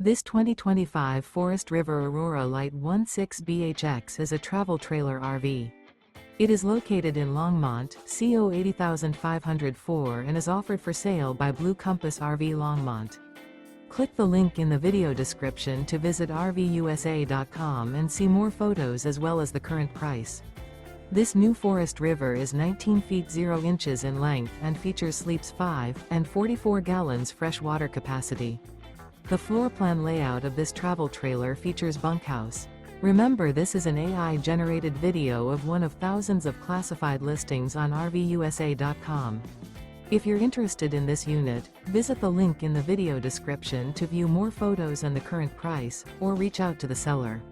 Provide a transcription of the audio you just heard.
This 2025 Forest River Aurora Light 16BHX is a travel trailer RV. It is located in Longmont, CO 80504 and is offered for sale by Blue Compass RV Longmont. Click the link in the video description to visit RVUSA.com and see more photos as well as the current price. This new Forest River is 19 feet 0 inches in length and features sleeps 5 and 44 gallons fresh water capacity. The floor plan layout of this travel trailer features bunkhouse. Remember, this is an AI-generated video of one of thousands of classified listings on RVUSA.com. If you're interested in this unit, visit the link in the video description to view more photos and the current price, or reach out to the seller.